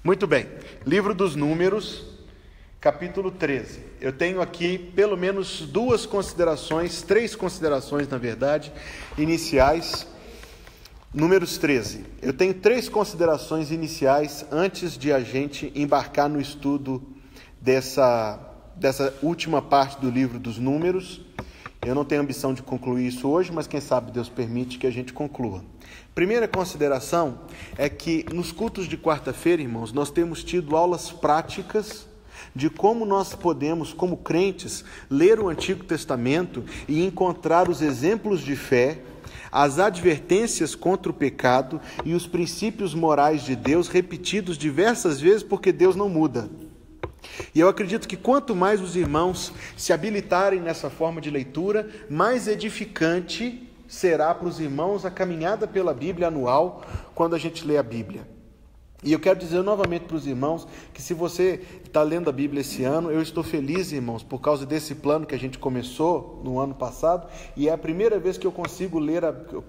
Muito bem, livro dos Números, capítulo 13. Eu tenho aqui pelo menos três considerações, na verdade, iniciais. Números 13. Eu tenho três considerações iniciais antes de a gente embarcar no estudo dessa última parte do livro dos Números. Eu não tenho ambição de concluir isso hoje, mas quem sabe Deus permite que a gente conclua. Primeira consideração é que nos cultos de quarta-feira, irmãos, nós temos tido aulas práticas de como nós podemos, como crentes, ler o Antigo Testamento e encontrar os exemplos de fé, as advertências contra o pecado e os princípios morais de Deus repetidos diversas vezes, porque Deus não muda. E eu acredito que quanto mais os irmãos se habilitarem nessa forma de leitura, mais edificante será para os irmãos a caminhada pela Bíblia anual, quando a gente lê a Bíblia. E eu quero dizer novamente para os irmãos que se você está lendo a Bíblia esse ano, eu estou feliz, irmãos, por causa desse plano que a gente começou no ano passado, e é a primeira vez que eu consigo ler,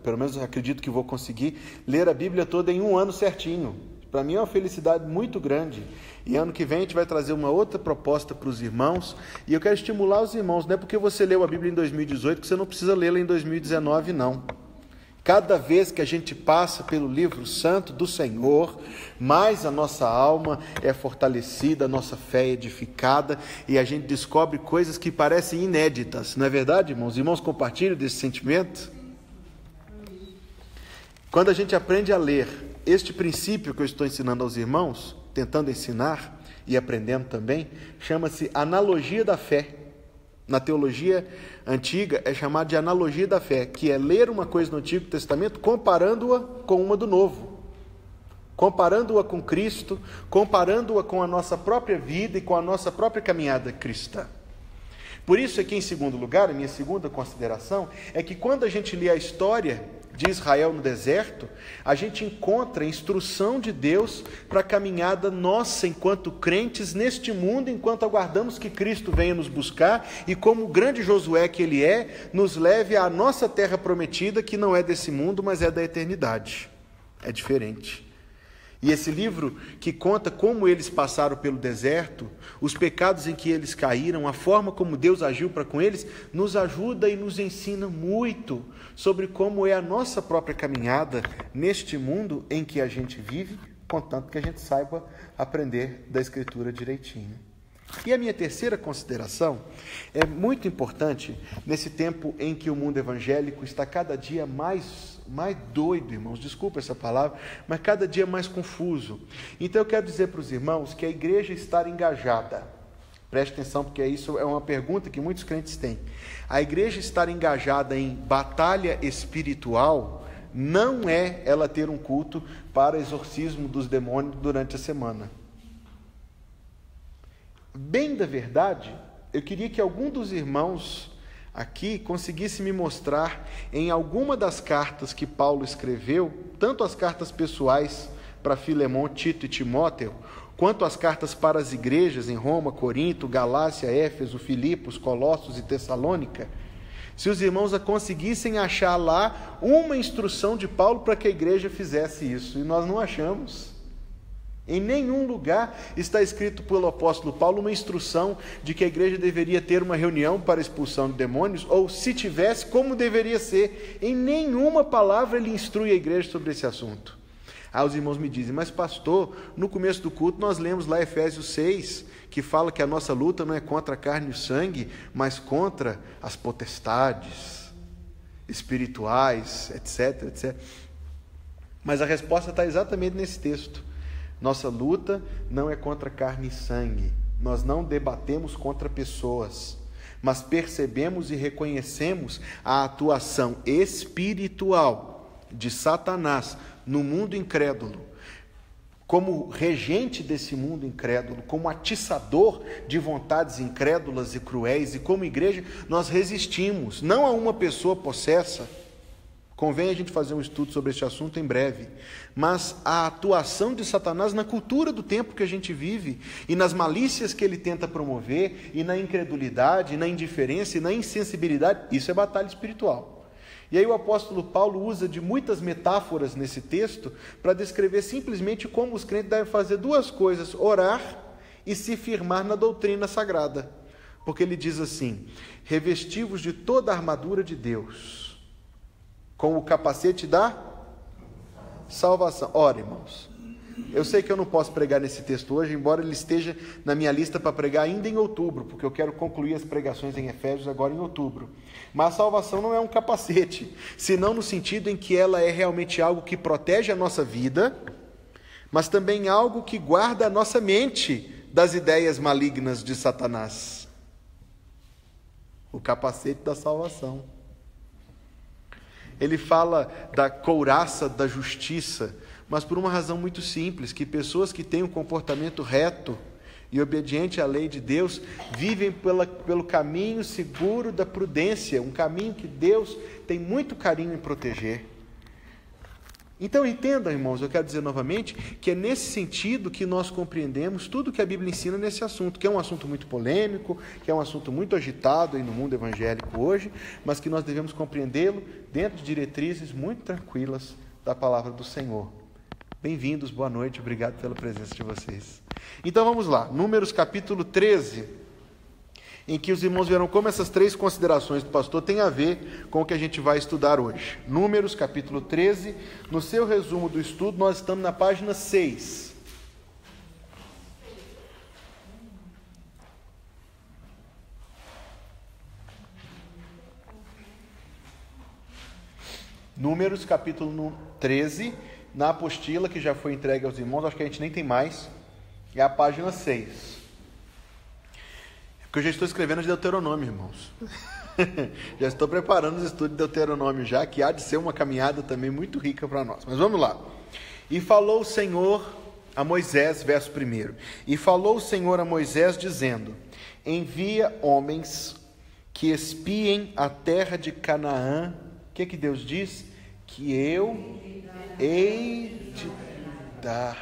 pelo menos eu acredito que vou conseguir, ler a Bíblia toda em um ano certinho. Para mim é uma felicidade muito grande. E ano que vem a gente vai trazer uma outra proposta para os irmãos. E eu quero estimular os irmãos. Não é porque você leu a Bíblia em 2018 que você não precisa lê-la em 2019, não. Cada vez que a gente passa pelo livro santo do Senhor, mais a nossa alma é fortalecida, a nossa fé é edificada e a gente descobre coisas que parecem inéditas. Não é verdade, irmãos? Os irmãos compartilham desse sentimento? Quando a gente aprende a ler este princípio que eu estou ensinando aos irmãos, tentando ensinar e aprendendo também, chama-se analogia da fé. Na teologia antiga é chamado de analogia da fé, que é ler uma coisa no Antigo Testamento comparando-a com uma do Novo, comparando-a com Cristo, comparando-a com a nossa própria vida e com a nossa própria caminhada cristã. Por isso é que, em segundo lugar, a minha segunda consideração é que quando a gente lê a história de Israel no deserto, a gente encontra a instrução de Deus para a caminhada nossa enquanto crentes neste mundo, enquanto aguardamos que Cristo venha nos buscar e, como o grande Josué que Ele é, nos leve à nossa terra prometida, que não é desse mundo, mas é da eternidade. É diferente. E esse livro que conta como eles passaram pelo deserto, os pecados em que eles caíram, a forma como Deus agiu para com eles, nos ajuda e nos ensina muito sobre como é a nossa própria caminhada neste mundo em que a gente vive, contanto que a gente saiba aprender da Escritura direitinho. E a minha terceira consideração é muito importante nesse tempo em que o mundo evangélico está cada dia mais doido, irmãos, desculpa essa palavra, mas cada dia mais confuso. Então eu quero dizer para os irmãos que a igreja está engajada. Preste atenção, porque isso é uma pergunta que muitos crentes têm. A igreja estar engajada em batalha espiritual não é ela ter um culto para exorcismo dos demônios durante a semana. Bem da verdade, eu queria que algum dos irmãos aqui conseguisse me mostrar em alguma das cartas que Paulo escreveu, tanto as cartas pessoais para Filemão, Tito e Timóteo, quanto as cartas para as igrejas em Roma, Corinto, Galácia, Éfeso, Filipos, Colossos e Tessalônica, se os irmãos conseguissem achar lá uma instrução de Paulo para que a igreja fizesse isso, e nós não achamos. Em nenhum lugar está escrito pelo apóstolo Paulo uma instrução de que a igreja deveria ter uma reunião para expulsão de demônios, ou se tivesse, como deveria ser. Em nenhuma palavra ele instrui a igreja sobre esse assunto. Aí os irmãos me dizem, mas pastor, no começo do culto nós lemos lá Efésios 6, que fala que a nossa luta não é contra a carne e o sangue, mas contra as potestades espirituais, etc, etc. Mas a resposta está exatamente nesse texto. Nossa luta não é contra carne e sangue. Nós não debatemos contra pessoas, mas percebemos e reconhecemos a atuação espiritual de Satanás no mundo incrédulo, como regente desse mundo incrédulo, como atiçador de vontades incrédulas e cruéis, e como igreja nós resistimos, não a uma pessoa possessa. Convém a gente fazer um estudo sobre este assunto em breve. Mas a atuação de Satanás na cultura do tempo que a gente vive, e nas malícias que ele tenta promover, e na incredulidade, e na indiferença, e na insensibilidade, isso é batalha espiritual. E aí o apóstolo Paulo usa de muitas metáforas nesse texto para descrever simplesmente como os crentes devem fazer duas coisas: orar e se firmar na doutrina sagrada. Porque ele diz assim: revesti-vos de toda a armadura de Deus, com o capacete da salvação. Ora, irmãos, eu sei que eu não posso pregar nesse texto hoje, embora ele esteja na minha lista para pregar ainda em outubro, porque eu quero concluir as pregações em Efésios agora em outubro. Mas a salvação não é um capacete, senão no sentido em que ela é realmente algo que protege a nossa vida, mas também algo que guarda a nossa mente das ideias malignas de Satanás. O capacete da salvação. Ele fala da couraça da justiça, mas por uma razão muito simples, que pessoas que têm um comportamento reto e obediente à lei de Deus, vivem pelo caminho seguro da prudência, um caminho que Deus tem muito carinho em proteger. Então entendam, irmãos, eu quero dizer novamente, que é nesse sentido que nós compreendemos tudo que a Bíblia ensina nesse assunto, que é um assunto muito polêmico, que é um assunto muito agitado aí no mundo evangélico hoje, mas que nós devemos compreendê-lo dentro de diretrizes muito tranquilas da palavra do Senhor. Bem-vindos, boa noite, obrigado pela presença de vocês. Então vamos lá, Números capítulo 13, em que os irmãos verão como essas três considerações do pastor têm a ver com o que a gente vai estudar hoje. Números capítulo 13, no seu resumo do estudo, nós estamos na página 6. Números capítulo 13, na apostila que já foi entregue aos irmãos, acho que a gente nem tem mais, é a página 6. Porque eu já estou escrevendo de Deuteronômio, irmãos. Já estou preparando os estudos de Deuteronômio já, que há de ser uma caminhada também muito rica para nós. Mas vamos lá. E falou o Senhor a Moisés, verso 1. E falou o Senhor a Moisés, dizendo: envia homens que espiem a terra de Canaã. O que Deus diz? Que eu hei de dar.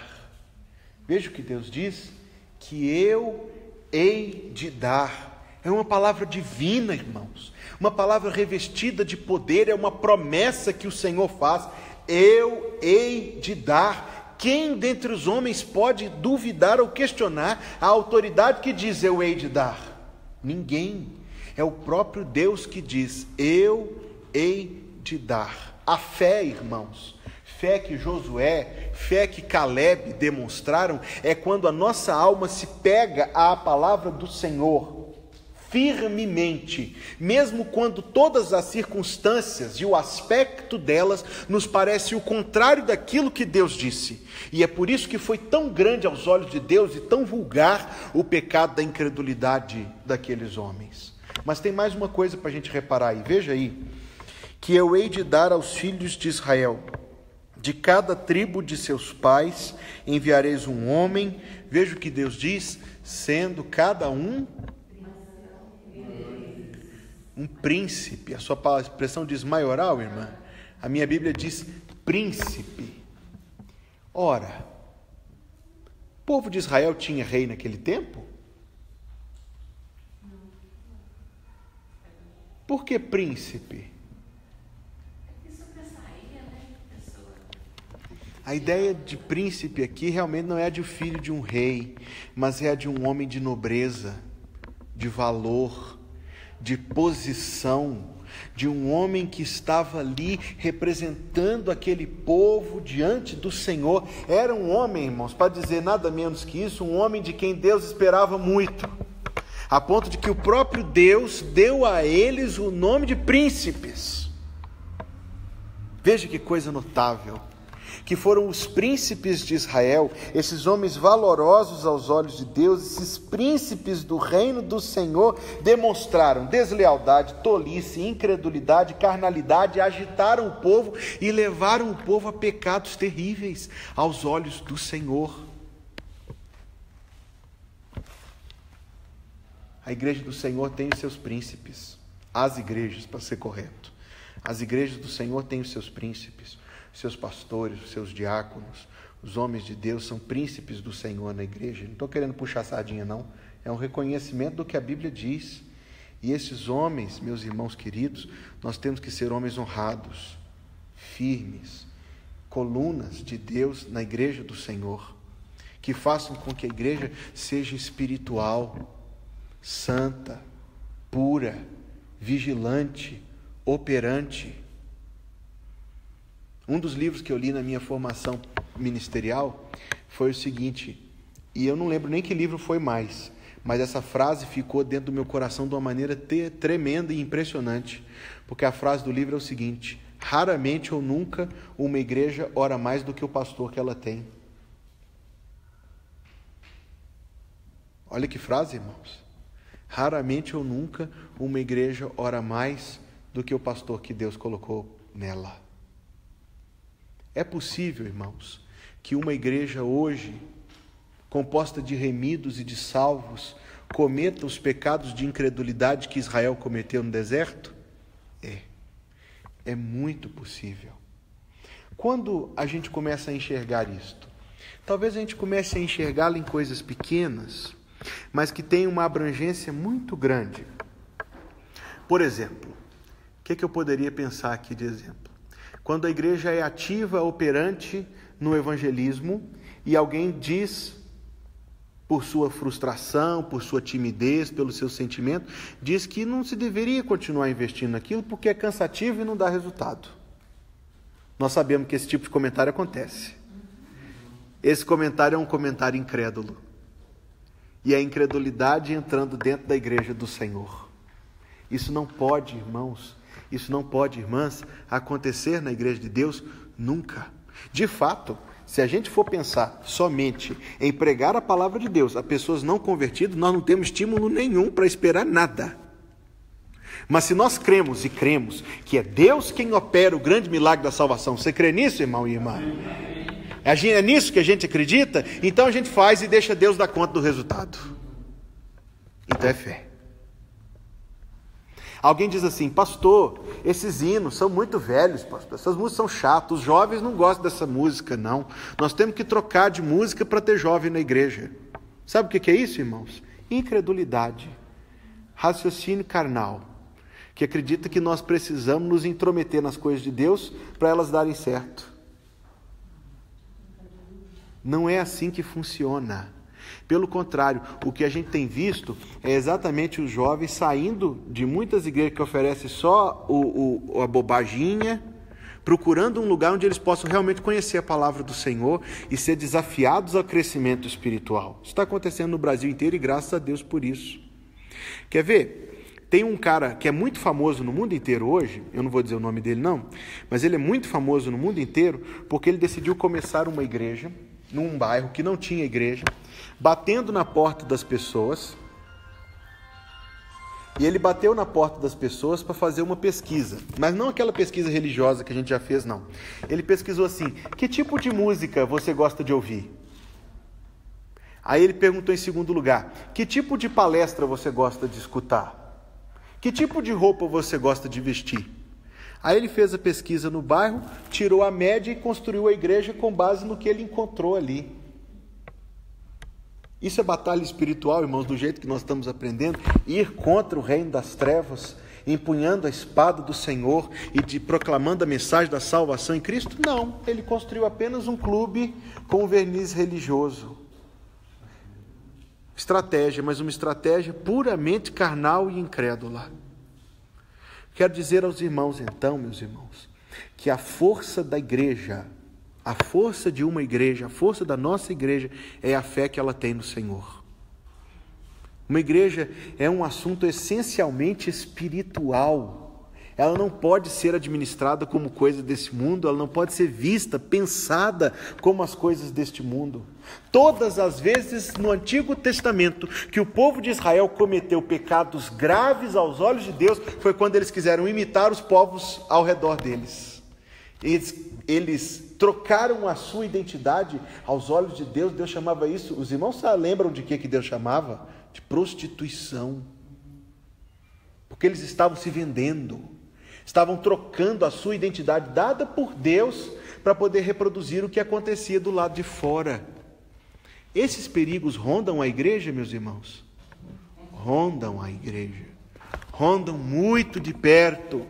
Veja o que Deus diz. Que eu hei de dar. É uma palavra divina, irmãos. Uma palavra revestida de poder. É uma promessa que o Senhor faz. Eu hei de dar. Quem dentre os homens pode duvidar ou questionar a autoridade que diz eu hei de dar? Ninguém. É o próprio Deus que diz eu hei de dar. A fé, irmãos, fé que Josué, fé que Caleb demonstraram, é quando a nossa alma se pega à palavra do Senhor firmemente, mesmo quando todas as circunstâncias e o aspecto delas nos parece o contrário daquilo que Deus disse. E é por isso que foi tão grande aos olhos de Deus e tão vulgar o pecado da incredulidade daqueles homens. Mas tem mais uma coisa para a gente reparar aí, veja aí, que eu hei de dar aos filhos de Israel, de cada tribo de seus pais enviareis um homem, veja o que Deus diz, sendo cada um um príncipe. A sua expressão diz maioral, irmã? A minha Bíblia diz príncipe. Ora, o povo de Israel tinha rei naquele tempo? Por que príncipe? A ideia de príncipe aqui realmente não é a de filho de um rei, mas é a de um homem de nobreza, de valor, de posição, de um homem que estava ali representando aquele povo diante do Senhor. Era um homem, irmãos, para dizer nada menos que isso, um homem de quem Deus esperava muito, a ponto de que o próprio Deus deu a eles o nome de príncipes. Veja que coisa notável, que foram os príncipes de Israel, esses homens valorosos aos olhos de Deus, esses príncipes do reino do Senhor, demonstraram deslealdade, tolice, incredulidade, carnalidade, agitaram o povo e levaram o povo a pecados terríveis aos olhos do Senhor. A igreja do Senhor tem os seus príncipes, as igrejas, para ser correto. As igrejas do Senhor têm os seus príncipes, seus pastores, os seus diáconos, os homens de Deus são príncipes do Senhor na igreja. Não estou querendo puxar sardinha, não. É um reconhecimento do que a Bíblia diz. E esses homens, meus irmãos queridos, nós temos que ser homens honrados, firmes, colunas de Deus na igreja do Senhor, que façam com que a igreja seja espiritual, santa, pura, vigilante, operante. Um dos livros que eu li na minha formação ministerial foi o seguinte, e eu não lembro nem que livro foi mais, mas essa frase ficou dentro do meu coração de uma maneira tremenda e impressionante, porque a frase do livro é o seguinte: raramente ou nunca uma igreja ora mais do que o pastor que ela tem. Olha que frase, irmãos. Raramente ou nunca uma igreja ora mais do que o pastor que Deus colocou nela. É possível, irmãos, que uma igreja hoje, composta de remidos e de salvos, cometa os pecados de incredulidade que Israel cometeu no deserto? É muito possível. Quando a gente começa a enxergar isto? Talvez a gente comece a enxergá-lo em coisas pequenas, mas que têm uma abrangência muito grande. Por exemplo, o que eu poderia pensar aqui de exemplo? Quando a igreja é ativa, operante no evangelismo, e alguém diz, por sua frustração, por sua timidez, pelo seu sentimento, diz que não se deveria continuar investindo naquilo porque é cansativo e não dá resultado. Nós sabemos que esse tipo de comentário acontece. Esse comentário é um comentário incrédulo. E a incredulidade entrando dentro da igreja do Senhor. Isso não pode, irmãos, isso não pode, irmãs, acontecer na igreja de Deus nunca. De fato, se a gente for pensar somente em pregar a palavra de Deus a pessoas não convertidas, nós não temos estímulo nenhum para esperar nada. Mas se nós cremos e cremos que é Deus quem opera o grande milagre da salvação, você crê nisso, irmão e irmã? É nisso que a gente acredita? Então a gente faz e deixa Deus dar conta do resultado. Então é fé. Alguém diz assim: pastor, esses hinos são muito velhos, pastor, essas músicas são chatas, os jovens não gostam dessa música, não. Nós temos que trocar de música para ter jovem na igreja. Sabe o que é isso, irmãos? Incredulidade, raciocínio carnal, que acredita que nós precisamos nos intrometer nas coisas de Deus para elas darem certo. Não é assim que funciona. Pelo contrário, o que a gente tem visto é exatamente os jovens saindo de muitas igrejas que oferecem só a bobaginha, procurando um lugar onde eles possam realmente conhecer a palavra do Senhor e ser desafiados ao crescimento espiritual. Isso está acontecendo no Brasil inteiro e graças a Deus por isso. Quer ver? Tem um cara que é muito famoso no mundo inteiro hoje, eu não vou dizer o nome dele não, mas ele é muito famoso no mundo inteiro porque ele decidiu começar uma igreja num bairro que não tinha igreja, batendo na porta das pessoas, e ele bateu na porta das pessoas para fazer uma pesquisa, mas não aquela pesquisa religiosa que a gente já fez, não. Ele pesquisou assim: que tipo de música você gosta de ouvir? Aí ele perguntou em segundo lugar: que tipo de palestra você gosta de escutar? Que tipo de roupa você gosta de vestir? Aí ele fez a pesquisa no bairro, tirou a média e construiu a igreja com base no que ele encontrou ali. Isso é batalha espiritual, irmãos, do jeito que nós estamos aprendendo, ir contra o reino das trevas, empunhando a espada do Senhor e proclamando a mensagem da salvação em Cristo? Não, ele construiu apenas um clube com um verniz religioso. Estratégia, mas uma estratégia puramente carnal e incrédula. Quero dizer aos irmãos então, meus irmãos, que a força da igreja, a força de uma igreja, a força da nossa igreja é a fé que ela tem no Senhor. Uma igreja é um assunto essencialmente espiritual. Ela não pode ser administrada como coisa desse mundo, ela não pode ser vista, pensada como as coisas deste mundo. Todas as vezes no Antigo Testamento que o povo de Israel cometeu pecados graves aos olhos de Deus, foi quando eles quiseram imitar os povos ao redor deles. Eles trocaram a sua identidade aos olhos de Deus. Deus chamava isso, os irmãos lembram de que Deus chamava? De prostituição. Porque eles estavam se vendendo, estavam trocando a sua identidade dada por Deus para poder reproduzir o que acontecia do lado de fora. Esses perigos rondam a igreja, meus irmãos? Rondam a igreja. rondam muito de perto.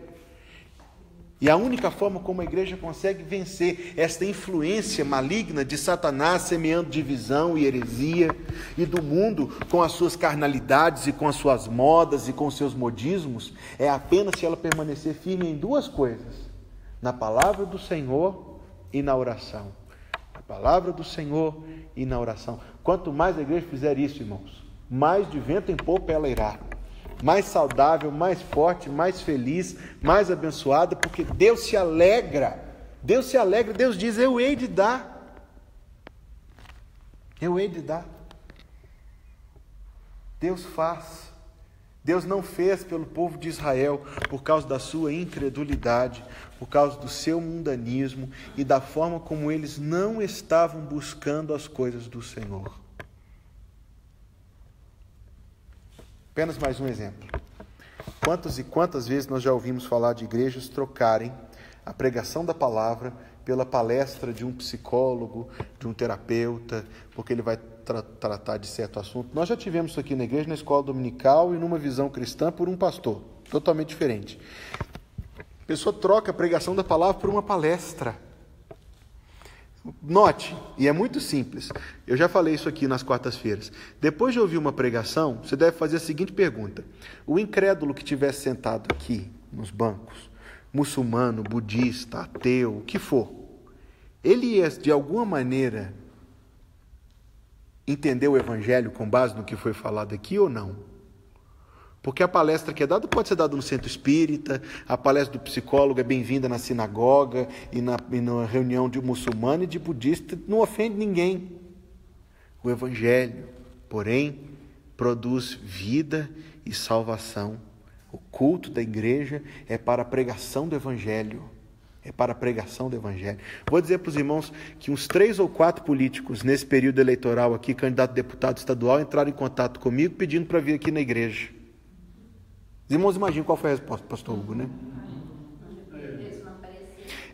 E a única forma como a igreja consegue vencer esta influência maligna de Satanás semeando divisão e heresia, e do mundo com as suas carnalidades e com as suas modas e com os seus modismos, é apenas se ela permanecer firme em duas coisas: na palavra do Senhor e na oração. Na palavra do Senhor e na oração. Quanto mais a igreja fizer isso, irmãos, mais de vento em popa ela irá. Mais saudável, mais forte, mais feliz, mais abençoada, porque Deus se alegra. Deus se alegra, Deus diz: eu hei de dar. Eu hei de dar. Deus faz. Deus não fez pelo povo de Israel por causa da sua incredulidade, por causa do seu mundanismo e da forma como eles não estavam buscando as coisas do Senhor. Apenas mais um exemplo. Quantas e quantas vezes nós já ouvimos falar de igrejas trocarem a pregação da palavra pela palestra de um psicólogo, de um terapeuta, porque ele vai tratar de certo assunto. Nós já tivemos isso aqui na igreja, na escola dominical e numa visão cristã por um pastor, totalmente diferente. A pessoa troca a pregação da palavra por uma palestra. Note, e é muito simples, eu já falei isso aqui nas quartas-feiras. Depois de ouvir uma pregação, você deve fazer a seguinte pergunta: o incrédulo que estivesse sentado aqui nos bancos, muçulmano, budista, ateu, o que for, ele ia de alguma maneira entender o evangelho com base no que foi falado aqui ou não? Porque a palestra que é dada pode ser dada no centro espírita, a palestra do psicólogo é bem-vinda na sinagoga e na reunião de muçulmano e de budista, não ofende ninguém. O evangelho, porém, produz vida e salvação. O culto da igreja é para a pregação do evangelho. É para a pregação do evangelho. Vou dizer para os irmãos que uns 3 ou 4 políticos nesse período eleitoral aqui, candidato a deputado estadual, entraram em contato comigo pedindo para vir aqui na igreja. Os irmãos imaginam qual foi a resposta do pastor Hugo, né?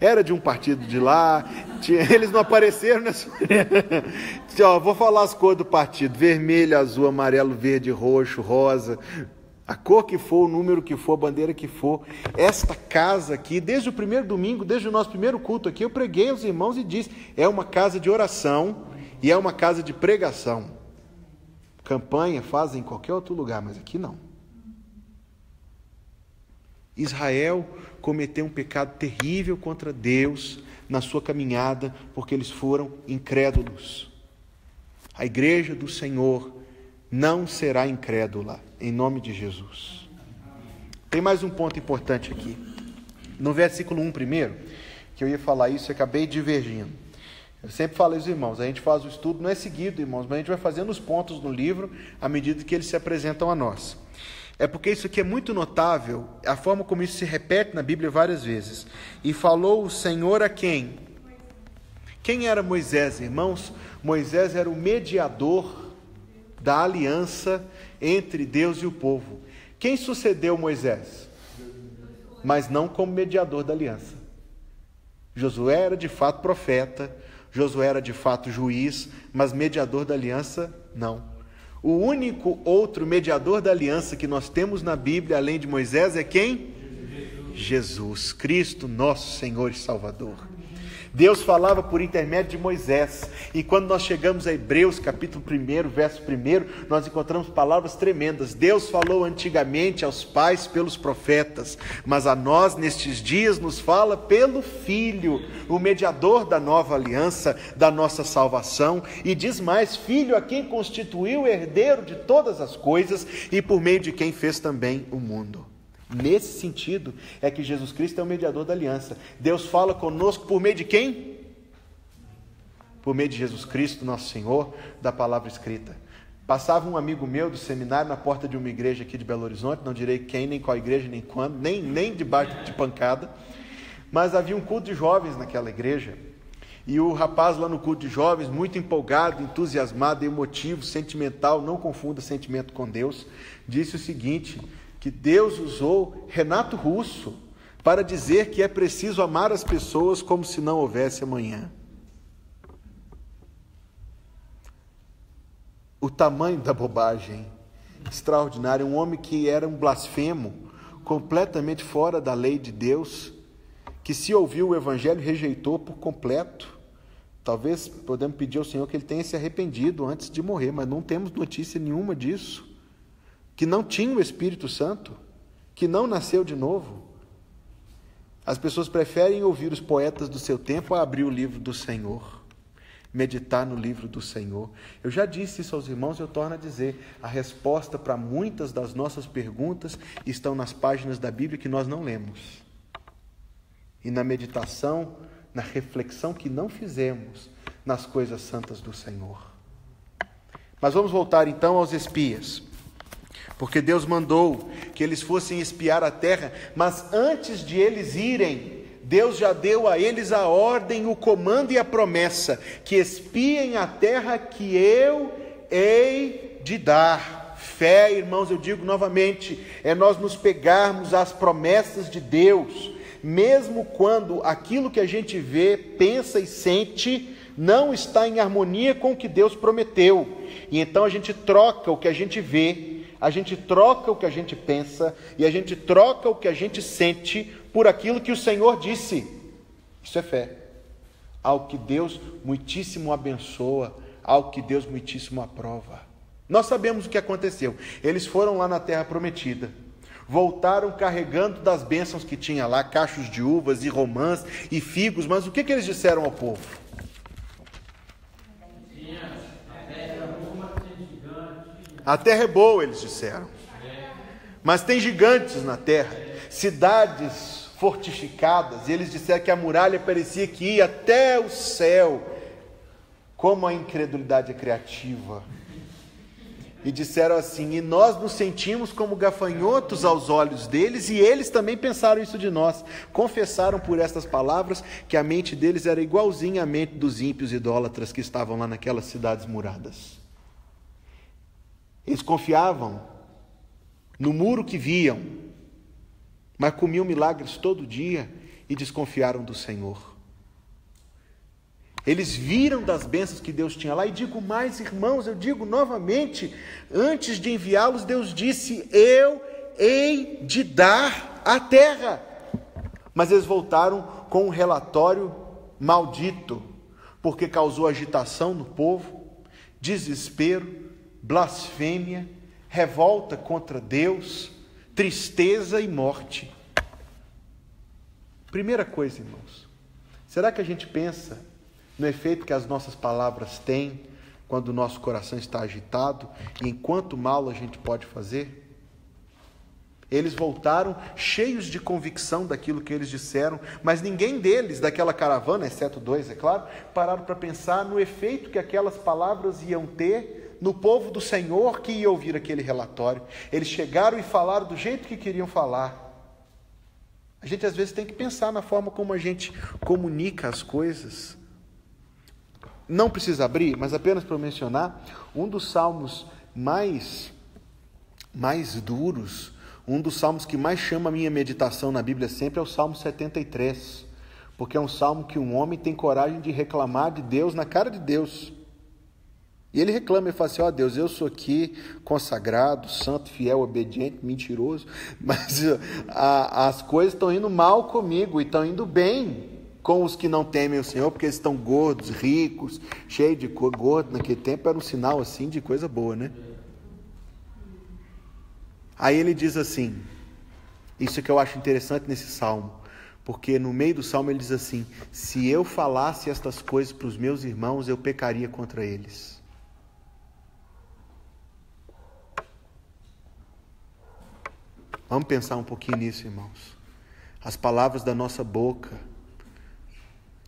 Era de um partido de lá, eles não apareceram, né? Vou falar as cores do partido: vermelho, azul, amarelo, verde, roxo, rosa, a cor que for, o número que for, a bandeira que for. Esta casa aqui, desde o primeiro domingo, desde o nosso primeiro culto aqui, eu preguei aos irmãos e disse: é uma casa de oração e é uma casa de pregação. Campanha fazem em qualquer outro lugar, mas aqui não. Israel cometeu um pecado terrível contra Deus na sua caminhada, porque eles foram incrédulos. A igreja do Senhor não será incrédula, em nome de Jesus. Tem mais um ponto importante aqui. No versículo 1 primeiro, que eu ia falar isso, eu acabei divergindo. Eu sempre falo aos irmãos, a gente faz o estudo, não é seguido, irmãos, mas a gente vai fazendo os pontos no livro à medida que eles se apresentam a nós. É porque isso aqui é muito notável, a forma como isso se repete na Bíblia várias vezes. E falou o Senhor a quem? Quem era Moisés, irmãos? Moisés era o mediador da aliança entre Deus e o povo. Quem sucedeu Moisés? Mas não como mediador da aliança. Josué era de fato profeta, Josué era de fato juiz, mas mediador da aliança, não. O único outro mediador da aliança que nós temos na Bíblia, além de Moisés, é quem? Jesus Cristo, nosso Senhor e Salvador. Deus falava por intermédio de Moisés, e quando nós chegamos a Hebreus, capítulo 1, verso 1, nós encontramos palavras tremendas. Deus falou antigamente aos pais pelos profetas, mas a nós nestes dias nos fala pelo Filho, o mediador da nova aliança, da nossa salvação, e diz mais: Filho a quem constituiu herdeiro de todas as coisas e por meio de quem fez também o mundo. Nesse sentido é que Jesus Cristo é o mediador da aliança. Deus fala conosco por meio de quem? Por meio de Jesus Cristo, nosso Senhor, da palavra escrita. Passava um amigo meu do seminário na porta de uma igreja aqui de Belo Horizonte, não direi quem, nem qual igreja, nem quando, nem debaixo de pancada, mas havia um culto de jovens naquela igreja, e o rapaz lá no culto de jovens, muito empolgado, entusiasmado, emotivo, sentimental, não confunda sentimento com Deus, disse o seguinte: que Deus usou Renato Russo para dizer que é preciso amar as pessoas como se não houvesse amanhã. O tamanho da bobagem extraordinária. Um homem que era um blasfemo, completamente fora da lei de Deus, que se ouviu o Evangelho rejeitou por completo. Talvez podemos pedir ao Senhor que ele tenha se arrependido antes de morrer, mas não temos notícia nenhuma disso. Que não tinha o Espírito Santo, que não nasceu de novo. As pessoas preferem ouvir os poetas do seu tempo a abrir o livro do Senhor, meditar no livro do Senhor. Eu já disse isso aos irmãos, eu torno a dizer, a resposta para muitas das nossas perguntas estão nas páginas da Bíblia que nós não lemos. E na meditação, na reflexão que não fizemos nas coisas santas do Senhor. Mas vamos voltar então aos espias. Porque Deus mandou que eles fossem espiar a terra, mas antes de eles irem, Deus já deu a eles a ordem, o comando e a promessa, que espiem a terra que eu hei de dar. Fé, irmãos, eu digo novamente, é nós nos pegarmos às promessas de Deus, mesmo quando aquilo que a gente vê, pensa e sente, não está em harmonia com o que Deus prometeu. E então a gente troca o que a gente vê, a gente troca o que a gente pensa e a gente troca o que a gente sente por aquilo que o Senhor disse. Isso é fé. Algo que Deus muitíssimo abençoa, algo que Deus muitíssimo aprova. Nós sabemos o que aconteceu. Eles foram lá na terra prometida, voltaram carregando das bênçãos que tinha lá, cachos de uvas e romãs e figos, mas o que eles disseram ao povo? A terra é boa, eles disseram, mas tem gigantes na terra, cidades fortificadas, e eles disseram que a muralha parecia que ia até o céu. Como a incredulidade é criativa. E disseram assim, e nós nos sentimos como gafanhotos aos olhos deles, e eles também pensaram isso de nós. Confessaram por estas palavras que a mente deles era igualzinha à mente dos ímpios idólatras que estavam lá naquelas cidades muradas. Eles confiavam no muro que viam, mas comiam milagres todo dia e desconfiaram do Senhor. Eles viram das bênçãos que Deus tinha lá, e digo mais, irmãos, eu digo novamente, antes de enviá-los, Deus disse, eu hei de dar a terra. Mas eles voltaram com um relatório maldito, porque causou agitação no povo, desespero, blasfêmia, revolta contra Deus, tristeza e morte. Primeira coisa, irmãos, será que a gente pensa no efeito que as nossas palavras têm quando o nosso coração está agitado e em quanto mal a gente pode fazer? Eles voltaram cheios de convicção daquilo que eles disseram, mas ninguém deles, daquela caravana, exceto 2, é claro, pararam para pensar no efeito que aquelas palavras iam ter no povo do Senhor que ia ouvir aquele relatório. Eles chegaram e falaram do jeito que queriam falar. A gente às vezes tem que pensar na forma como a gente comunica as coisas. Não precisa abrir, mas apenas para eu mencionar, um dos salmos mais duros, um dos salmos que mais chama a minha meditação na Bíblia sempre é o Salmo 73, porque é um salmo que um homem tem coragem de reclamar de Deus na cara de Deus. E ele reclama, ele fala assim, ó Deus, eu sou aqui consagrado, santo, fiel, obediente, mentiroso, mas as coisas estão indo mal comigo e estão indo bem com os que não temem o Senhor, porque eles estão gordos, ricos, cheios de gordo. Naquele tempo era um sinal assim de coisa boa, né? Aí ele diz assim, isso que eu acho interessante nesse salmo, porque no meio do salmo ele diz assim, se eu falasse estas coisas para os meus irmãos, eu pecaria contra eles. Vamos pensar um pouquinho nisso, irmãos. As palavras da nossa boca.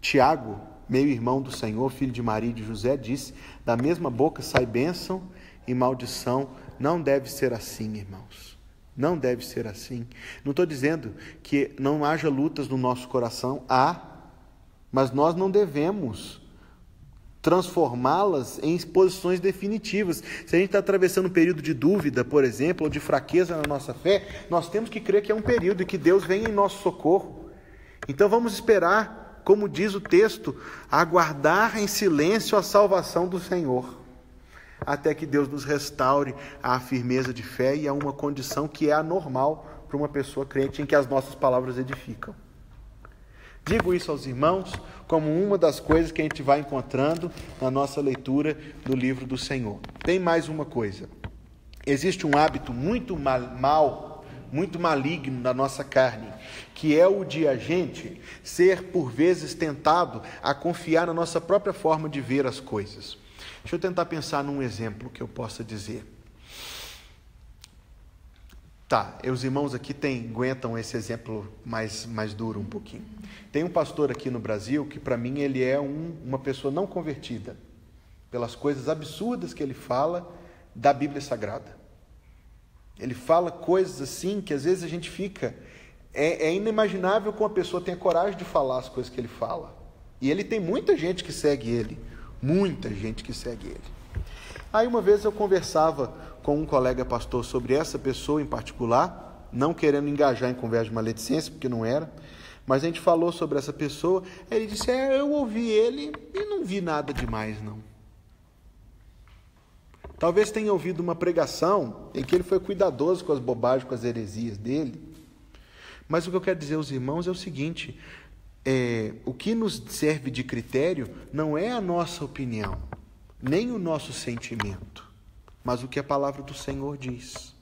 Tiago, meio irmão do Senhor, filho de Maria e de José, disse, da mesma boca sai bênção e maldição. Não deve ser assim, irmãos. Não deve ser assim. Não estou dizendo que não haja lutas no nosso coração. Há, mas nós não devemos transformá-las em posições definitivas. Se a gente está atravessando um período de dúvida, por exemplo, ou de fraqueza na nossa fé, nós temos que crer que é um período e que Deus vem em nosso socorro. Então vamos esperar, como diz o texto, aguardar em silêncio a salvação do Senhor, até que Deus nos restaure à firmeza de fé e a uma condição que é anormal para uma pessoa crente em que as nossas palavras edificam. Digo isso aos irmãos como uma das coisas que a gente vai encontrando na nossa leitura do livro do Senhor. Tem mais uma coisa. Existe um hábito muito muito maligno na nossa carne, que é o de a gente ser, por vezes, tentado a confiar na nossa própria forma de ver as coisas. Deixa eu tentar pensar num exemplo que eu possa dizer. Tá, os irmãos aqui aguentam esse exemplo mais duro um pouquinho. Tem um pastor aqui no Brasil que, para mim, ele é uma pessoa não convertida, pelas coisas absurdas que ele fala da Bíblia Sagrada. Ele fala coisas assim que às vezes a gente fica... É inimaginável que uma pessoa tenha coragem de falar as coisas que ele fala. E ele tem muita gente que segue ele. Muita gente que segue ele. Aí uma vez eu conversava com um colega pastor sobre essa pessoa em particular, não querendo engajar em conversa de maledicência, porque não era, mas a gente falou sobre essa pessoa. Ele disse, eu ouvi ele e não vi nada demais não. Talvez tenha ouvido uma pregação em que ele foi cuidadoso com as bobagens, com as heresias dele. Mas o que eu quero dizer aos irmãos é o seguinte, o que nos serve de critério não é a nossa opinião, nem o nosso sentimento, mas o que a palavra do Senhor diz.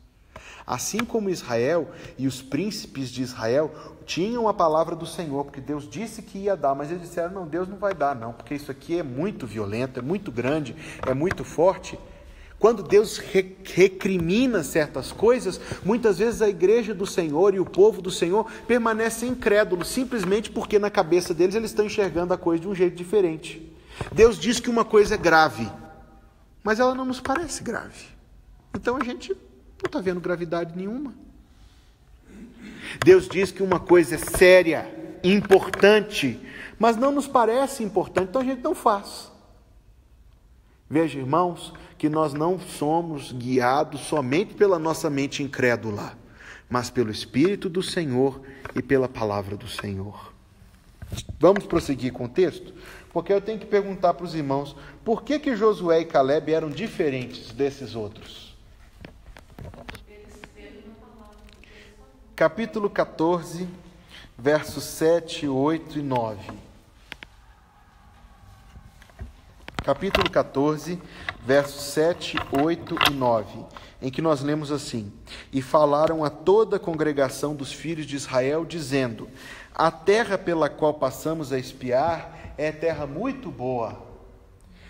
Assim como Israel e os príncipes de Israel tinham a palavra do Senhor, porque Deus disse que ia dar, mas eles disseram, não, Deus não vai dar não, porque isso aqui é muito violento, é muito grande, é muito forte. Quando Deus recrimina certas coisas, muitas vezes a igreja do Senhor e o povo do Senhor permanecem incrédulos, simplesmente porque na cabeça deles eles estão enxergando a coisa de um jeito diferente. Deus diz que uma coisa é grave, mas ela não nos parece grave. Então a gente não está vendo gravidade nenhuma. Deus diz que uma coisa é séria, importante, mas não nos parece importante, então a gente não faz. Veja, irmãos, que nós não somos guiados somente pela nossa mente incrédula, mas pelo Espírito do Senhor e pela palavra do Senhor. Vamos prosseguir com o texto? Porque eu tenho que perguntar para os irmãos, por que Josué e Caleb eram diferentes desses outros? Capítulo 14, versos 7, 8 e 9. Capítulo 14, versos 7, 8 e 9, em que nós lemos assim: E falaram a toda a congregação dos filhos de Israel, dizendo, a terra pela qual passamos a espiar é terra muito boa.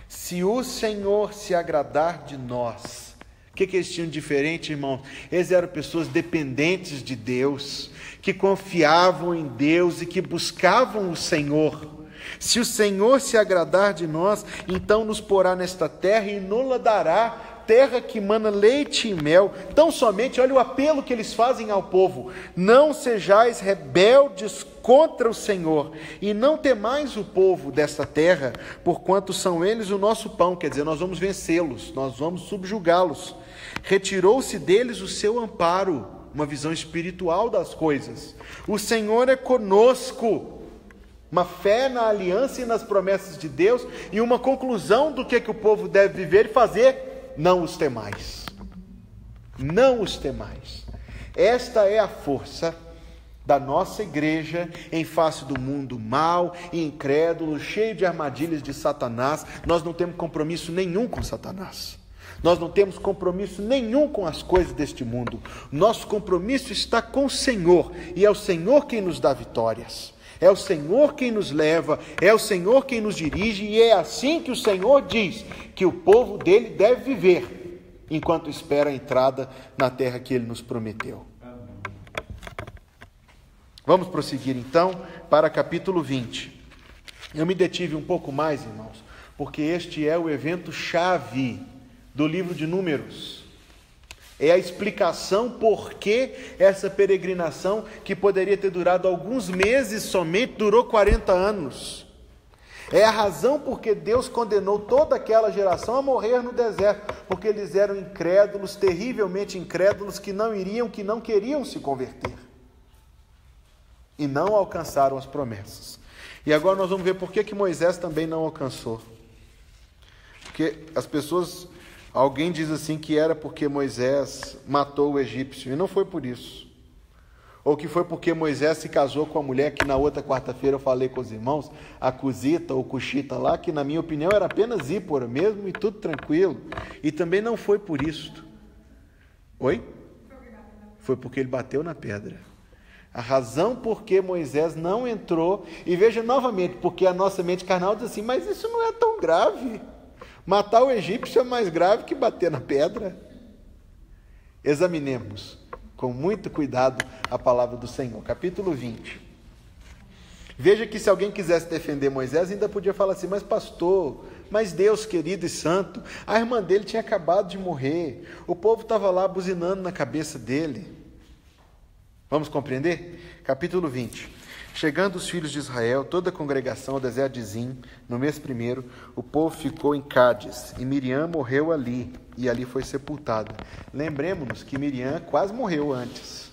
Se o Senhor se agradar de nós. O que eles tinham de diferente, irmão? Eles eram pessoas dependentes de Deus, que confiavam em Deus e que buscavam o Senhor. Se o Senhor se agradar de nós, então nos porá nesta terra e nos dará terra que mana leite e mel. Tão somente, olha o apelo que eles fazem ao povo: não sejais rebeldes contra o Senhor, e não temais o povo desta terra, porquanto são eles o nosso pão. Quer dizer, nós vamos vencê-los, nós vamos subjugá-los. Retirou-se deles o seu amparo, uma visão espiritual das coisas. O Senhor é conosco. Uma fé na aliança e nas promessas de Deus, e uma conclusão do que o povo deve viver e fazer: não os temais. Não os temais. Esta é a força da nossa igreja em face do mundo mau e incrédulo, cheio de armadilhas de Satanás. Nós não temos compromisso nenhum com Satanás. Nós não temos compromisso nenhum com as coisas deste mundo. Nosso compromisso está com o Senhor, e é o Senhor quem nos dá vitórias. É o Senhor quem nos leva, é o Senhor quem nos dirige, e é assim que o Senhor diz que o povo dele deve viver, enquanto espera a entrada na terra que ele nos prometeu. Vamos prosseguir então para capítulo 20. Eu me detive um pouco mais, irmãos, porque este é o evento-chave do livro de Números. É a explicação por que essa peregrinação, que poderia ter durado alguns meses somente, durou 40 anos. É a razão por que Deus condenou toda aquela geração a morrer no deserto, porque eles eram incrédulos, terrivelmente incrédulos, que não queriam se converter. E não alcançaram as promessas. E agora nós vamos ver por que Moisés também não alcançou. Porque as pessoas... Alguém diz assim que era porque Moisés matou o egípcio, e não foi por isso. Ou que foi porque Moisés se casou com a mulher que na outra quarta-feira eu falei com os irmãos, a Cusita ou Cuxita lá, que na minha opinião era apenas Zípora mesmo e tudo tranquilo. E também não foi por isto. Oi? Foi porque ele bateu na pedra. A razão por que Moisés não entrou, e veja novamente, porque a nossa mente carnal diz assim, mas isso não é tão grave. Matar o egípcio é mais grave que bater na pedra. Examinemos com muito cuidado a palavra do Senhor. Capítulo 20. Veja que se alguém quisesse defender Moisés, ainda podia falar assim, mas pastor, mas Deus querido e santo, a irmã dele tinha acabado de morrer, o povo estava lá buzinando na cabeça dele. Vamos compreender? Capítulo 20. Chegando os filhos de Israel, toda a congregação ao deserto de Zim, no mês primeiro, o povo ficou em Cádiz, e Miriam morreu ali, e ali foi sepultada. Lembremos-nos que Miriam quase morreu antes.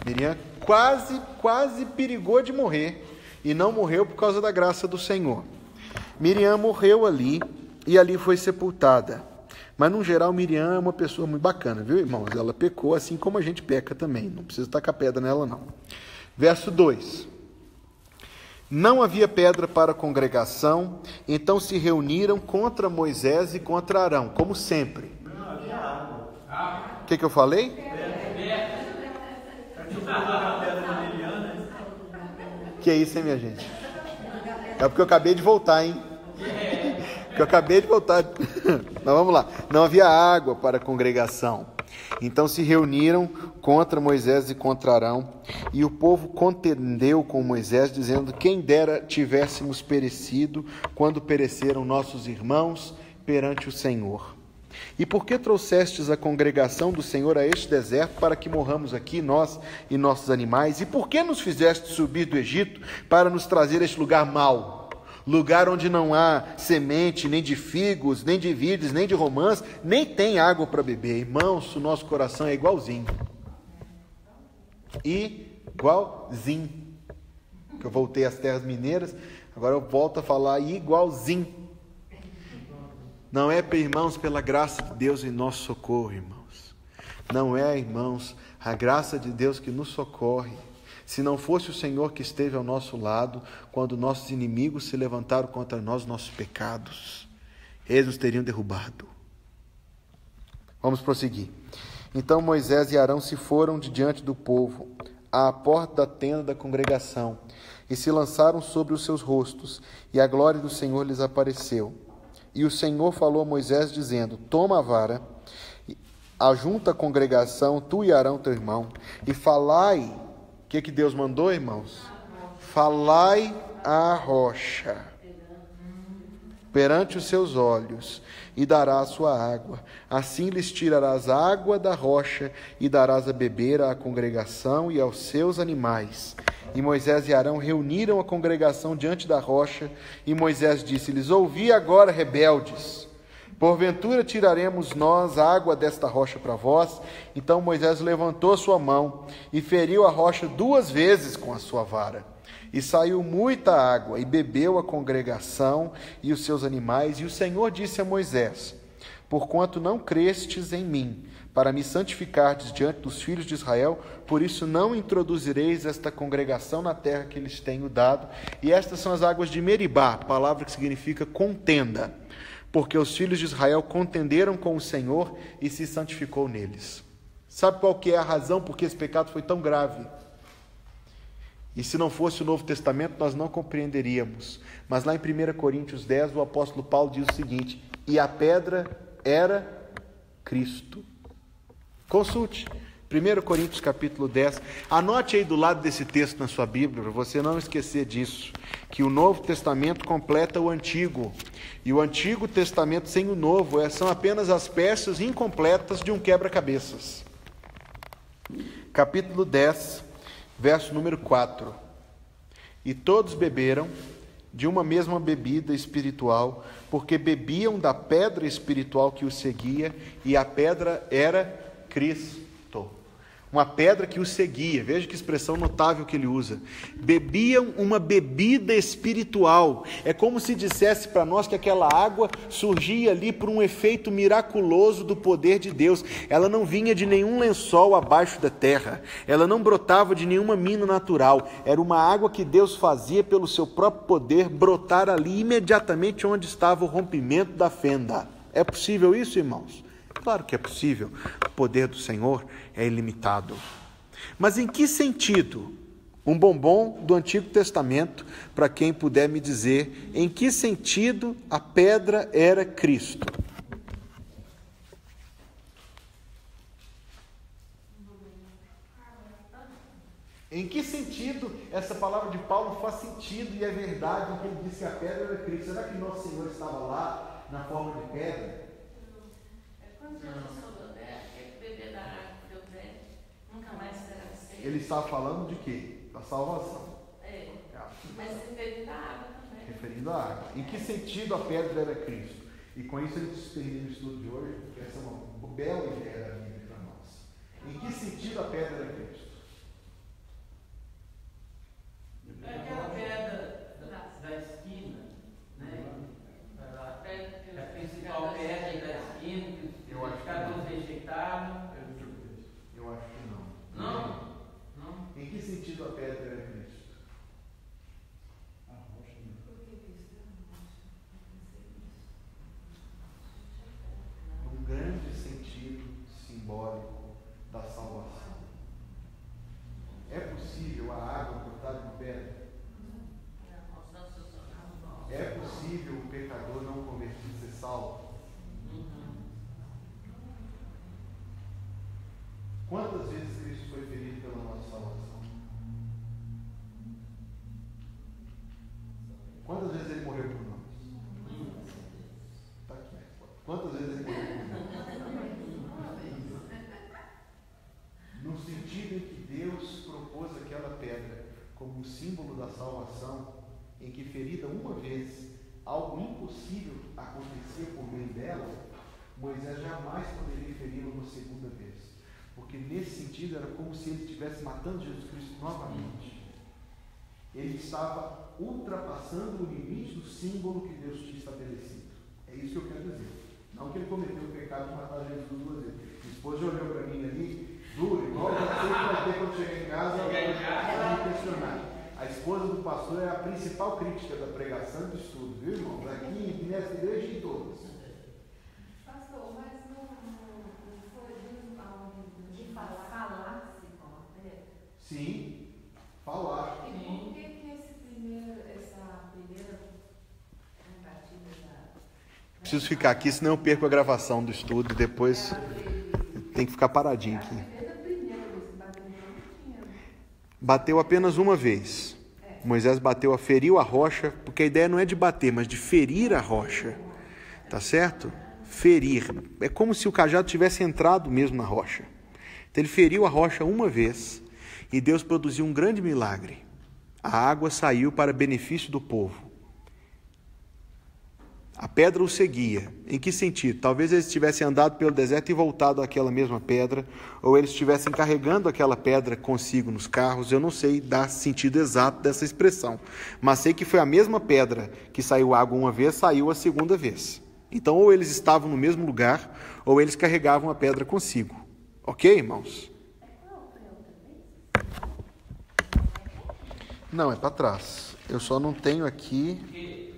Miriam quase perigou de morrer, e não morreu por causa da graça do Senhor. Miriam morreu ali, e ali foi sepultada. Mas, no geral, Miriam é uma pessoa muito bacana, viu, irmãos? Ela pecou assim como a gente peca também. Não precisa tacar pedra nela, não. Verso 2. Não havia pedra para a congregação, então se reuniram contra Moisés e contra Arão, como sempre. Não havia água. O que eu falei? Que é isso, hein, minha gente? É porque eu acabei de voltar, hein? Que eu acabei de voltar. Mas vamos lá. Não havia água para a congregação. Então se reuniram contra Moisés e contra Arão, e o povo contendeu com Moisés, dizendo, quem dera tivéssemos perecido quando pereceram nossos irmãos perante o Senhor. E por que trouxestes a congregação do Senhor a este deserto para que morramos aqui, nós e nossos animais? E por que nos fizeste subir do Egito para nos trazer a este lugar mau? Lugar onde não há semente, nem de figos, nem de vides, nem de romãs, nem tem água para beber. Irmãos, o nosso coração é igualzinho. Igualzinho. Que eu voltei às terras mineiras, agora eu volto a falar igualzinho. Não é, irmãos, pela graça de Deus em nosso socorro, irmãos. Não é, irmãos, a graça de Deus que nos socorre. Se não fosse o Senhor que esteve ao nosso lado, quando nossos inimigos se levantaram contra nós, nossos pecados, eles nos teriam derrubado. Vamos prosseguir. Então Moisés e Arão se foram de diante do povo, à porta da tenda da congregação, e se lançaram sobre os seus rostos, e a glória do Senhor lhes apareceu. E o Senhor falou a Moisés, dizendo, toma a vara, ajunta a congregação, tu e Arão teu irmão, e falai. O que Deus mandou, irmãos? Falai à rocha perante os seus olhos, e dará a sua água. Assim lhes tirarás água da rocha, e darás a beber à congregação e aos seus animais. E Moisés e Arão reuniram a congregação diante da rocha, e Moisés disse-lhes, ouvi agora, rebeldes, porventura tiraremos nós a água desta rocha para vós? Então Moisés levantou a sua mão e feriu a rocha 2 vezes com a sua vara. E saiu muita água, e bebeu a congregação e os seus animais. E o Senhor disse a Moisés, porquanto não crestes em mim, para me santificardes diante dos filhos de Israel, por isso não introduzireis esta congregação na terra que lhes tenho dado. E estas são as águas de Meribá, palavra que significa contenda. Porque os filhos de Israel contenderam com o Senhor e se santificou neles. Sabe qual que é a razão por que esse pecado foi tão grave? E se não fosse o Novo Testamento, nós não compreenderíamos. Mas lá em 1 Coríntios 10, o apóstolo Paulo diz o seguinte, e a pedra era Cristo. Consulte, 1 Coríntios capítulo 10, anote aí do lado desse texto na sua Bíblia, para você não esquecer disso, que o Novo Testamento completa o Antigo, e o Antigo Testamento sem o Novo são apenas as peças incompletas de um quebra-cabeças. Capítulo 10, verso número 4. E todos beberam de uma mesma bebida espiritual, porque bebiam da pedra espiritual que os seguia, e a pedra era Cristo. uma pedra que os seguia. Veja que expressão notável que ele usa. Bebiam uma bebida espiritual. É como se dissesse para nós que aquela água surgia ali por um efeito miraculoso do poder de Deus. Ela não vinha de nenhum lençol abaixo da terra. Ela não brotava de nenhuma mina natural. Era uma água que Deus fazia pelo seu próprio poder brotar ali imediatamente onde estava o rompimento da fenda. É possível isso, irmãos? Claro que é possível. O poder do Senhor é ilimitado. Mas em que sentido? Um bombom do Antigo Testamento, para quem puder me dizer, em que sentido a pedra era Cristo? Em que sentido essa palavra de Paulo faz sentido e é verdade que ele disse que a pedra era Cristo? Será que nosso Senhor estava lá na forma de pedra? Ele está falando de quê? Da salvação. Mas referindo à água também. Referindo à água. Em que sentido a pedra era Cristo? E com isso a gente termina o estudo de hoje, porque essa é uma bela ideia da Bíblia para nós. Em que sentido a pedra era Cristo? Aquela pedra da esquina, né? A principal pedra da esquina, que os caras rejeitaram. Eu acho que não. Não? Em que sentido a pedra era Cristo? Num grande sentido simbólico da salvação. É possível a água brotar de uma pedra? É possível o pecador não convertido ser salvo? Quantas vezes Cristo foi ferido pela nossa salvação? Quantas vezes ele morreu por nós? Está aqui. Quantas vezes ele morreu por nós? No sentido em que Deus propôs aquela pedra como um símbolo da salvação, em que ferida uma vez, algo impossível acontecia por meio dela, Moisés jamais poderia feri-la uma segunda vez. Porque nesse sentido era como se ele estivesse matando Jesus Cristo novamente. Ele estava ultrapassando o limite do símbolo que Deus tinha estabelecido. É isso que eu quero dizer. Não que ele cometeu o pecado de matar Jesus duas vezes. Minha esposa olhou para mim ali, duro, igual você vai ter quando chegar em casa, vai me questionar. A esposa do pastor é a principal crítica da pregação e do estudo, viu, irmãos? Aqui, nessa igreja e em todas. Pastor, mas não foi de falar-se com a pedra? Sim, falar. E por que essa primeira tentativa da... Preciso ficar aqui, senão eu perco a gravação do estudo e depois tem que ficar paradinho aqui. Bateu apenas uma vez. Moisés bateu, feriu a rocha, porque a ideia não é de bater, mas de ferir a rocha. Tá certo? Ferir. É como se o cajado tivesse entrado mesmo na rocha. Então ele feriu a rocha uma vez e Deus produziu um grande milagre. A água saiu para benefício do povo. A pedra o seguia. Em que sentido? Talvez eles tivessem andado pelo deserto e voltado àquela mesma pedra, ou eles estivessem carregando aquela pedra consigo nos carros. Eu não sei dar sentido exato dessa expressão, mas sei que foi a mesma pedra que saiu água uma vez, saiu a segunda vez. Então, ou eles estavam no mesmo lugar, ou eles carregavam a pedra consigo. Ok, irmãos? Não, é para trás. Eu só não tenho aqui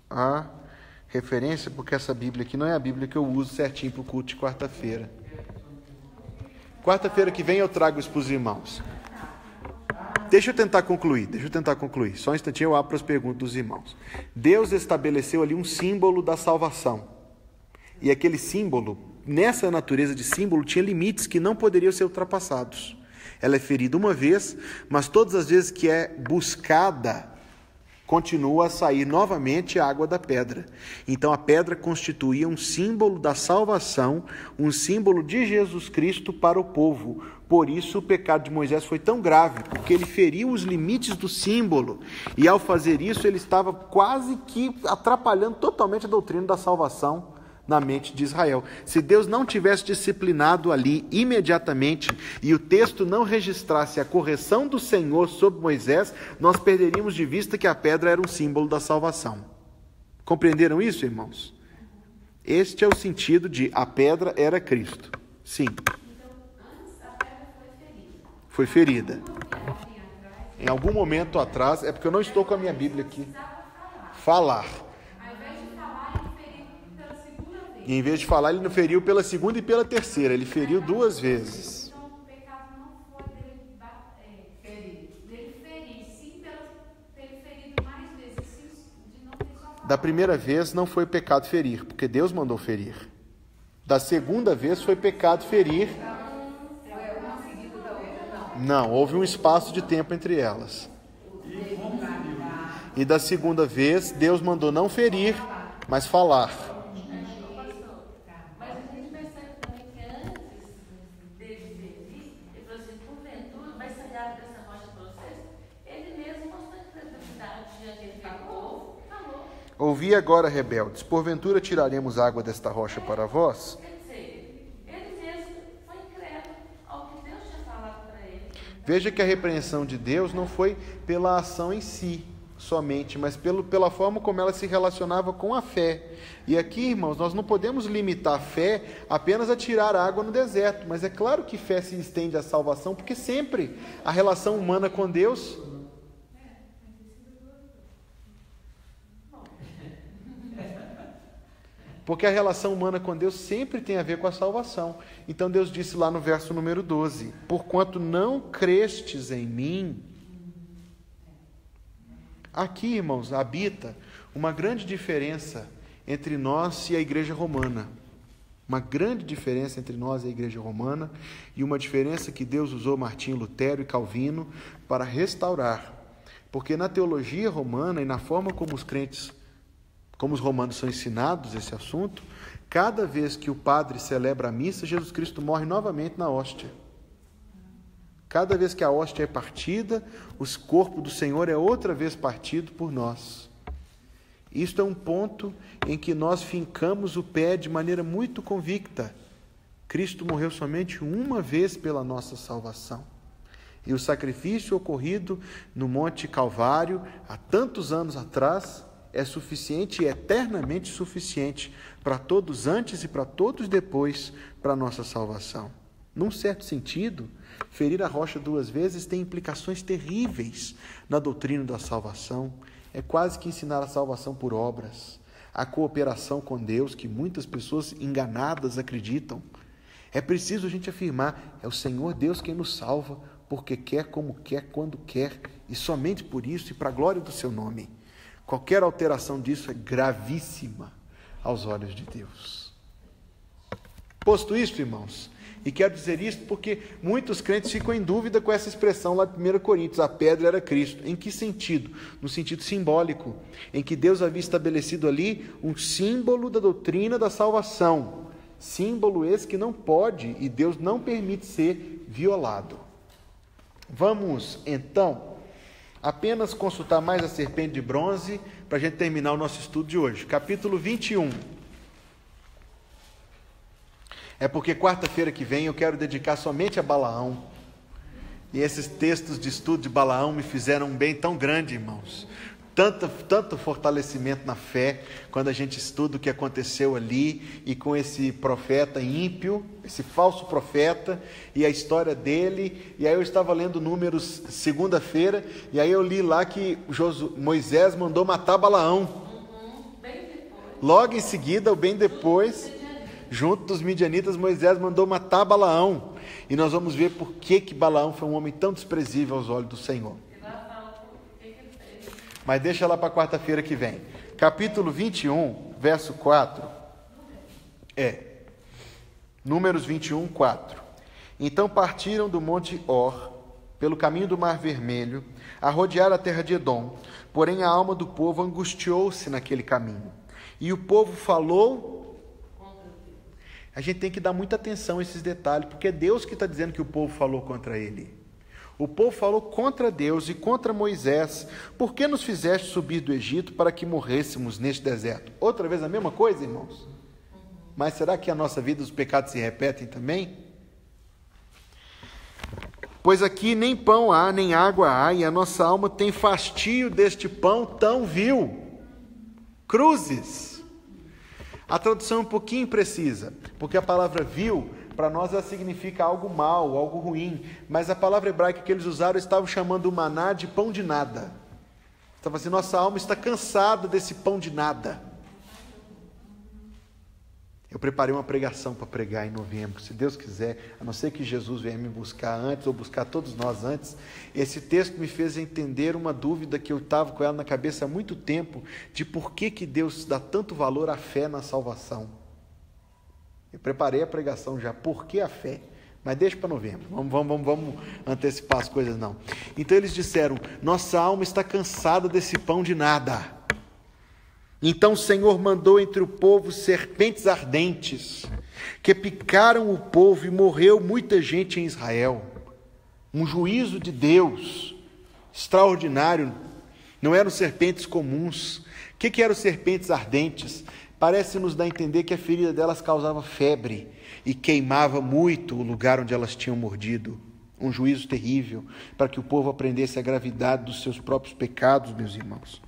a referência, porque essa Bíblia aqui não é a Bíblia que eu uso certinho para o culto de quarta-feira. Quarta-feira que vem eu trago isso para os irmãos. Deixa eu tentar concluir. Só um instantinho eu abro para as perguntas dos irmãos. Deus estabeleceu ali um símbolo da salvação. E aquele símbolo, nessa natureza de símbolo, tinha limites que não poderiam ser ultrapassados. Ela é ferida uma vez, mas todas as vezes que é buscada, continua a sair novamente a água da pedra. Então a pedra constituía um símbolo da salvação, um símbolo de Jesus Cristo para o povo. Por isso o pecado de Moisés foi tão grave, porque ele feriu os limites do símbolo. E ao fazer isso ele estava quase que atrapalhando totalmente a doutrina da salvação na mente de Israel. Se Deus não tivesse disciplinado ali imediatamente e o texto não registrasse a correção do Senhor sobre Moisés, nós perderíamos de vista que a pedra era um símbolo da salvação. Compreenderam isso, irmãos? Este é o sentido de a pedra era Cristo. Sim. Então, antes a pedra Foi ferida. Em algum momento atrás, é porque eu não estou com a minha Bíblia aqui. Falar. Ao invés de falar, ele feriu pela segunda vez. E em vez de falar, ele não feriu pela segunda e pela terceira. Ele feriu 2 vezes. Então, o pecado não foi dele ferir, sim ter ferido mais vezes, sim de não ter só falado. Da primeira vez não foi pecado ferir, porque Deus mandou ferir. Da segunda vez foi pecado ferir. Foi uma seguida da outra, não. Não, houve um espaço de tempo entre elas. E da segunda vez, Deus mandou não ferir, mas falar. Mas a gente percebe também que antes dele ferir, ele falou assim, porventura, vai sair água dessa rocha para vocês? Ele mesmo mostrou credibilidade diante daquele povo, falou. Ouvi agora, rebeldes, porventura tiraremos água desta rocha para vós? Quer dizer, ele mesmo foi incrédulo ao que Deus tinha falado para ele. Veja que a repreensão de Deus não foi pela ação em si, somente, mas pela forma como ela se relacionava com a fé. E aqui, irmãos, nós não podemos limitar a fé apenas a tirar água no deserto, mas é claro que fé se estende à salvação, porque sempre a relação humana com Deus... Porque a relação humana com Deus sempre tem a ver com a salvação. Então Deus disse lá no verso número 12, porquanto não crestes em mim. Aqui, irmãos, habita uma grande diferença entre nós e a igreja romana. Uma grande diferença entre nós e a igreja romana, e uma diferença que Deus usou Martinho Lutero e Calvino para restaurar. Porque na teologia romana e na forma como os crentes, como os romanos são ensinados esse assunto, cada vez que o padre celebra a missa, Jesus Cristo morre novamente na hóstia. Cada vez que a hóstia é partida, o corpo do Senhor é outra vez partido por nós. Isto é um ponto em que nós fincamos o pé de maneira muito convicta. Cristo morreu somente uma vez pela nossa salvação. E o sacrifício ocorrido no Monte Calvário, há tantos anos atrás, é suficiente e eternamente suficiente para todos antes e para todos depois, para a nossa salvação. Num certo sentido, ferir a rocha 2 vezes tem implicações terríveis na doutrina da salvação. É quase que ensinar a salvação por obras, a cooperação com Deus, que muitas pessoas enganadas acreditam. É preciso a gente afirmar, é o Senhor Deus quem nos salva, porque quer, como quer, quando quer, e somente por isso e para a glória do seu nome. Qualquer alteração disso é gravíssima aos olhos de Deus. Posto isto, irmãos, e quero dizer isso porque muitos crentes ficam em dúvida com essa expressão lá de 1 Coríntios, a pedra era Cristo. Em que sentido? No sentido simbólico, em que Deus havia estabelecido ali um símbolo da doutrina da salvação. Símbolo esse que não pode e Deus não permite ser violado. Vamos, então, apenas consultar mais a serpente de bronze para a gente terminar o nosso estudo de hoje. Capítulo 21. É porque quarta-feira que vem eu quero dedicar somente a Balaão. E esses textos de estudo de Balaão me fizeram um bem tão grande, irmãos. Tanto fortalecimento na fé, quando a gente estuda o que aconteceu ali, e com esse profeta ímpio, esse falso profeta, e a história dele. E aí eu estava lendo Números segunda-feira, e aí eu li lá que Moisés mandou matar Balaão. Bem depois. Logo em seguida, ou bem depois, junto dos midianitas, Moisés mandou matar Balaão. E nós vamos ver por que Balaão foi um homem tão desprezível aos olhos do Senhor. E lá fala o que ele fez. Mas deixa lá para quarta-feira que vem. Capítulo 21, verso 4. Números 21, 4. Então partiram do monte Or, pelo caminho do Mar Vermelho, a rodear a terra de Edom. Porém a alma do povo angustiou-se naquele caminho. E o povo falou... A gente tem que dar muita atenção a esses detalhes, porque é Deus que está dizendo que o povo falou contra ele. O povo falou contra Deus e contra Moisés. Por que nos fizeste subir do Egito para que morrêssemos neste deserto? Outra vez a mesma coisa, irmãos? Mas será que a nossa vida, os pecados se repetem também? Pois aqui nem pão há, nem água há, e a nossa alma tem fastio deste pão tão vil. Cruzes. A tradução é um pouquinho imprecisa, porque a palavra vil, para nós, ela significa algo mal, algo ruim, mas a palavra hebraica que eles usaram, estavam chamando o maná de pão de nada. Estava assim, nossa alma está cansada desse pão de nada. Eu preparei uma pregação para pregar em novembro, se Deus quiser, a não ser que Jesus venha me buscar antes, ou buscar todos nós antes. Esse texto me fez entender uma dúvida que eu estava com ela na cabeça há muito tempo, de por que Deus dá tanto valor à fé na salvação. Eu preparei a pregação já, por que a fé? Mas deixa para novembro, vamos antecipar as coisas não. Então eles disseram, nossa alma está cansada desse pão de nada. Então o Senhor mandou entre o povo serpentes ardentes, que picaram o povo e morreu muita gente em Israel. Um juízo de Deus extraordinário, não eram serpentes comuns. O que eram serpentes ardentes? Parece nos dar a entender que a ferida delas causava febre e queimava muito o lugar onde elas tinham mordido. Um juízo terrível, para que o povo aprendesse a gravidade dos seus próprios pecados, meus irmãos.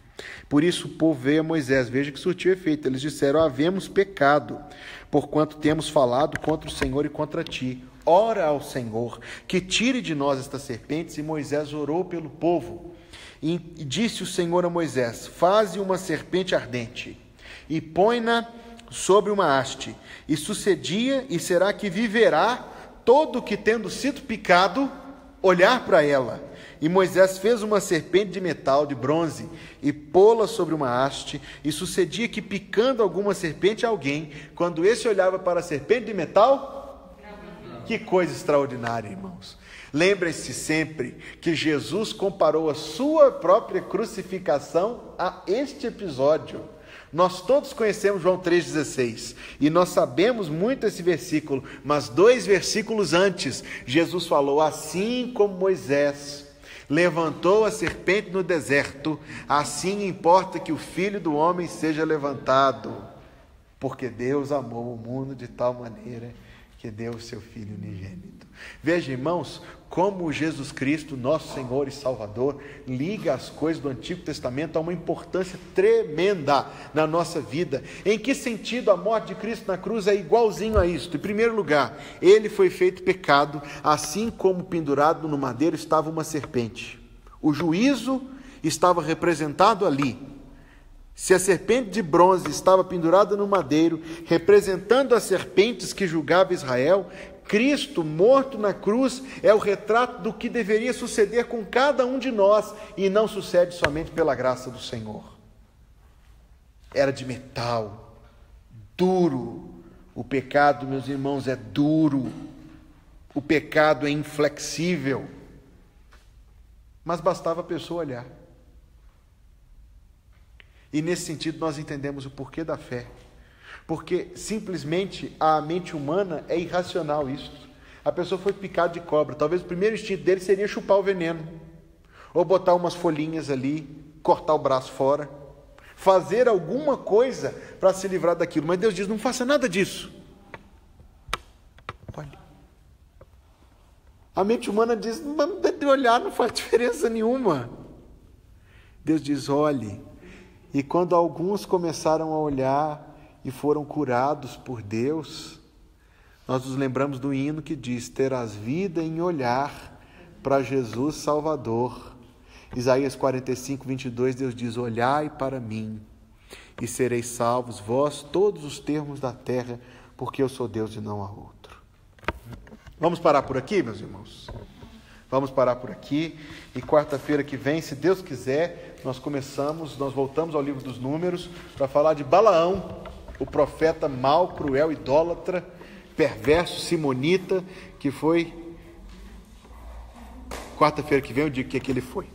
Por isso o povo veio a Moisés, veja que surtiu efeito. Eles disseram, havemos pecado, porquanto temos falado contra o Senhor e contra ti. Ora ao Senhor, que tire de nós estas serpentes. E Moisés orou pelo povo. E disse o Senhor a Moisés, faze uma serpente ardente, e põe-na sobre uma haste. E sucedia, e será que viverá todo que, tendo sido picado, olhar para ela. E Moisés fez uma serpente de metal, de bronze, e pô-la sobre uma haste, e sucedia que, picando alguma serpente a alguém, quando esse olhava para a serpente de metal, que coisa extraordinária, irmãos. Lembre-se sempre que Jesus comparou a sua própria crucificação a este episódio. Nós todos conhecemos João 3,16, e nós sabemos muito esse versículo, mas 2 versículos antes, Jesus falou, assim como Moisés levantou a serpente no deserto, assim importa que o Filho do Homem seja levantado, porque Deus amou o mundo de tal maneira que deu o seu Filho unigênito. Veja, irmãos, como Jesus Cristo, nosso Senhor e Salvador, liga as coisas do Antigo Testamento a uma importância tremenda na nossa vida. Em que sentido a morte de Cristo na cruz é igualzinho a isto? Em primeiro lugar, ele foi feito pecado, assim como pendurado no madeiro estava uma serpente. O juízo estava representado ali. Se a serpente de bronze estava pendurada no madeiro, representando as serpentes que julgava Israel, Cristo, morto na cruz, é o retrato do que deveria suceder com cada um de nós, e não sucede somente pela graça do Senhor. Era de metal, duro. O pecado, meus irmãos, é duro. O pecado é inflexível. Mas bastava a pessoa olhar. E nesse sentido nós entendemos o porquê da fé. Porque simplesmente a mente humana é irracional isso. A pessoa foi picada de cobra, talvez o primeiro instinto dele seria chupar o veneno, ou botar umas folhinhas ali, cortar o braço fora, fazer alguma coisa para se livrar daquilo. Mas Deus diz, não faça nada disso. Olha. A mente humana diz, de olhar não faz diferença nenhuma. Deus diz, olhe. E quando alguns começaram a olhar e foram curados por Deus, nós nos lembramos do hino que diz, terás vida em olhar para Jesus Salvador. Isaías 45, 22, Deus diz, olhai para mim e sereis salvos, vós, todos os termos da terra, porque eu sou Deus e não há outro. Vamos parar por aqui, meus irmãos? Vamos parar por aqui, e quarta-feira que vem, se Deus quiser, nós voltamos ao livro dos Números, para falar de Balaão, o profeta mau, cruel, idólatra, perverso, simonita, que foi, quarta-feira que vem eu digo o que ele foi.